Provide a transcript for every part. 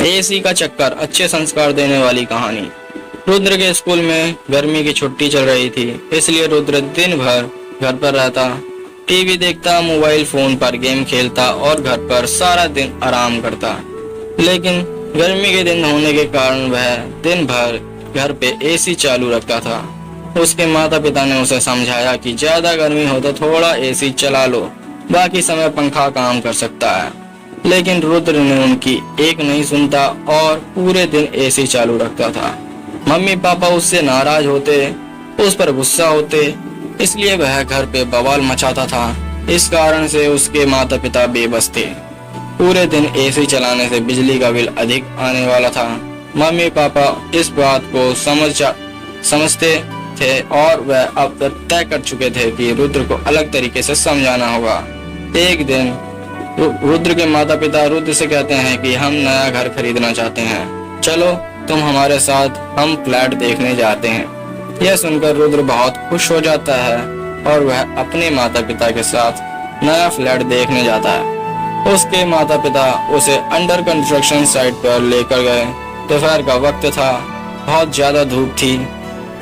AC का चक्कर, अच्छे संस्कार देने वाली कहानी। रुद्र के स्कूल में गर्मी की छुट्टी चल रही थी, इसलिए रुद्र दिन भर घर पर रहता, टीवी देखता, मोबाइल फोन पर गेम खेलता और घर पर सारा दिन आराम करता। लेकिन गर्मी के दिन होने के कारण वह दिन भर घर पे एसी चालू रखता था। उसके माता पिता ने उसे समझाया कि ज्यादा गर्मी हो तो थोड़ा एसी चला लो, बाकी समय पंखा काम कर सकता है। लेकिन रुद्र ने उनकी एक नहीं सुनता और पूरे दिन एसी चालू रखता था। मम्मी पापा उससे नाराज होते, उस पर गुस्सा होते, इसलिए वह घर पे बवाल मचाता था। इस कारण से उसके माता पिता बेबस थे। पूरे दिन एसी चलाने से बिजली का बिल अधिक आने वाला था। मम्मी पापा इस बात को समझते थे और वह अब तय कर चुके थे कि रुद्र को अलग तरीके से समझाना होगा। एक दिन रुद्र के माता पिता रुद्र से कहते हैं कि हम नया घर खरीदना चाहते हैं, चलो तुम हमारे साथ, हम फ्लैट देखने जाते हैं। यह सुनकर रुद्र बहुत खुश हो जाता है और वह अपने माता पिता के साथ नया फ्लैट देखने जाता है। उसके माता पिता उसे अंडर कंस्ट्रक्शन साइट पर लेकर गए। दोपहर का वक्त था, बहुत ज्यादा धूप थी,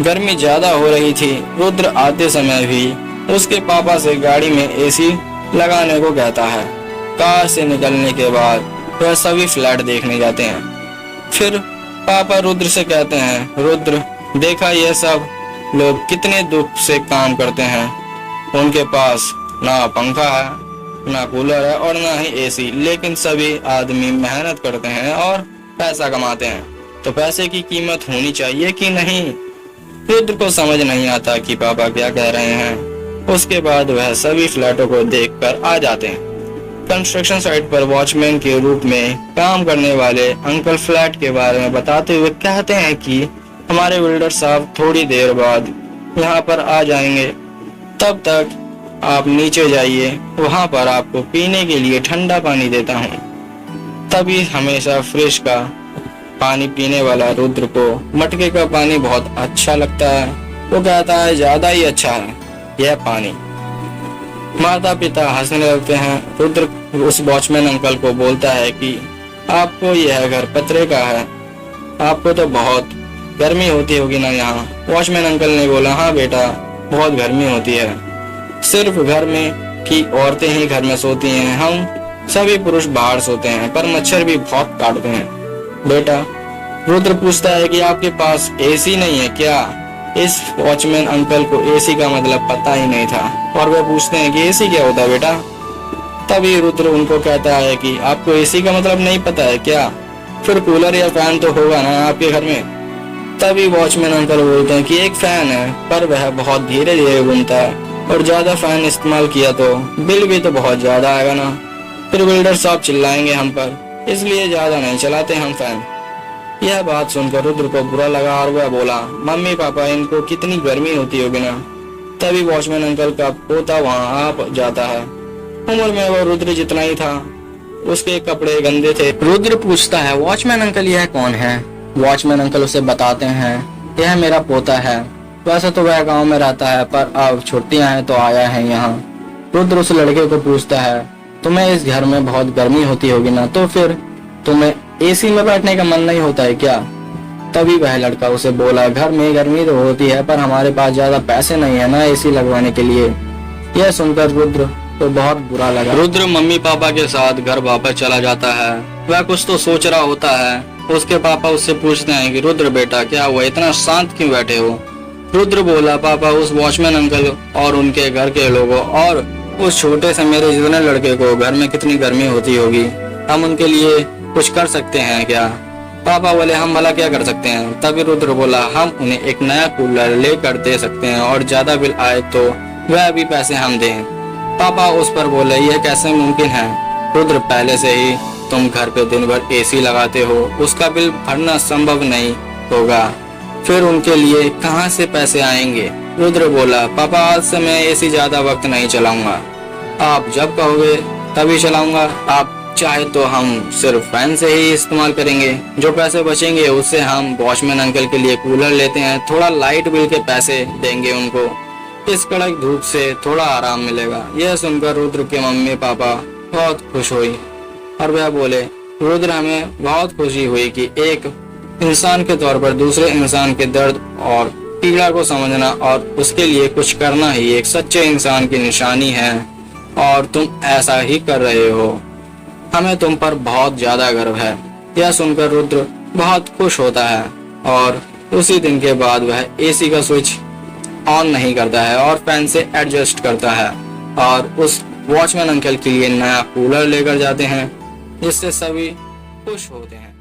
गर्मी ज्यादा हो रही थी। रुद्र आते समय भी उसके पापा से गाड़ी में एसी लगाने को कहता है। कार से निकलने के बाद वह सभी फ्लैट देखने जाते हैं। फिर पापा रुद्र से कहते हैं, रुद्र देखा यह सब लोग कितने दुख से काम करते हैं। उनके पास ना पंखा है, ना कूलर है और ना ही एसी, लेकिन सभी आदमी मेहनत करते हैं और पैसा कमाते हैं। तो पैसे की कीमत होनी चाहिए कि नहीं? रुद्र को समझ नहीं आता कि पापा क्या कह रहे हैं। उसके बाद वह सभी फ्लैटों को देखकर आ जाते हैं। कंस्ट्रक्शन साइट पर वॉचमैन के रूप में काम करने वाले अंकल फ्लैट के बारे में बताते हुए कहते हैं कि हमारे बिल्डर साहब थोड़ी देर बाद यहाँ पर आ जाएंगे, तब तक आप नीचे जाइए, वहाँ पर आपको पीने के लिए ठंडा पानी देता हूँ। तभी हमेशा फ्रिज का पानी पीने वाला रुद्र को मटके का पानी बहुत अच्छा लगता है। वो कहता है ज्यादा ही अच्छा है यह पानी। माता पिता हंसने लगते हैं। रुद्र उस वॉचमैन अंकल को बोलता है कि आपको यह घर पतरे का है, आपको तो बहुत गर्मी होती होगी ना यहाँ। वॉचमैन अंकल ने बोला, हाँ बेटा बहुत गर्मी होती है, सिर्फ घर में की औरतें ही घर में सोती हैं, हम सभी पुरुष बाहर सोते हैं, पर मच्छर भी बहुत काटते हैं। बेटा, रुद्र पूछता है कि आपके पास एसी नहीं है क्या? इस वॉचमैन अंकल को एसी का मतलब पता ही नहीं था और वे पूछते हैं कि एसी क्या होता है बेटा? तभी रुद्र उनको कहता है कि आपको एसी का मतलब नहीं पता है क्या? फिर कूलर या फैन तो होगा ना आपके घर में। तभी वॉचमैन अंकल बोलते हैं कि एक फैन है, पर वह बहुत धीरे धीरे घूमता है और ज्यादा फैन इस्तेमाल किया तो बिल भी तो बहुत ज्यादा आएगा ना। फिर बिल्डर साहब चिल्लाएंगे हम पर, इसलिए ज्यादा नहीं चलाते हम फैन। यह बात सुनकर रुद्र को बुरा लगा और वह बोला, मम्मी पापा इनको कितनी गर्मी होती होगी ना। तभी वॉचमैन अंकल का पोता वहाँ आ जाता है। उम्र में वो रुद्र जितना ही था, उसके कपड़े गंदे थे। रुद्र पूछता है, वॉचमैन अंकल यह कौन है? वॉचमैन अंकल उसे बताते हैं, यह मेरा पोता है। वैसे तो वह गाँव में रहता है, पर अब छुट्टियां हैं तो आया है यहाँ। रुद्र उस लड़के को पूछता है, तुम्हें इस घर में बहुत गर्मी होती होगी ना, तो फिर तुम्हें एसी में बैठने का मन नहीं होता है क्या? तभी वह लड़का उसे बोला, घर में गर्मी तो होती है, पर हमारे पास ज्यादा पैसे नहीं है ना एसी लगवाने के लिए। यह सुनकर रुद्र को बहुत बुरा लगा। रुद्र मम्मी पापा के साथ घर वापस चला जाता है। वह कुछ तो सोच रहा होता है। उसके पापा उससे पूछते हैं कि रुद्र बेटा क्या हुआ, इतना शांत क्यों बैठे हो? रुद्र बोला, पापा उस वॉचमैन अंकल और उनके घर के लोगों और उस छोटे से मेरे जितने लड़के को घर में कितनी गर्मी होती होगी, हम उनके लिए कुछ कर सकते हैं क्या? पापा बोले, हम भला क्या कर सकते हैं? तभी रुद्र बोला, हम उन्हें एक नया कूलर लेकर दे सकते हैं और ज्यादा बिल आए तो वह भी पैसे हम दें। पापा उस पर बोले, यह कैसे मुमकिन है रुद्र, पहले से ही तुम घर पे दिन भर एसी लगाते हो, उसका बिल भरना संभव नहीं होगा, फिर उनके लिए कहाँ से पैसे आएंगे? रुद्र बोला, पापा आज से मैं एसी ज्यादा वक्त नहीं चलाऊंगा, आप जब कहोगे तभी चलाऊंगा। आप चाहे तो हम सिर्फ फैन से ही इस्तेमाल करेंगे, जो पैसे बचेंगे उससे हम वॉचमैन अंकल के लिए कूलर लेते हैं, थोड़ा लाइट बिल के पैसे देंगे उनको, इस कड़क धूप से थोड़ा आराम मिलेगा। यह सुनकर रुद्र के मम्मी पापा बहुत खुश हुई और वह बोले, रुद्र हमें बहुत खुशी हुई कि एक इंसान के तौर पर दूसरे इंसान के दर्द और पीड़ा को समझना और उसके लिए कुछ करना ही एक सच्चे इंसान की निशानी है और तुम ऐसा ही कर रहे हो। हमें तुम पर बहुत ज्यादा गर्व है। यह सुनकर रुद्र बहुत खुश होता है और उसी दिन के बाद वह एसी का स्विच ऑन नहीं करता है और फैन से एडजस्ट करता है और उस वॉचमैन अंकल के लिए नया कूलर लेकर जाते हैं, जिससे सभी खुश होते हैं।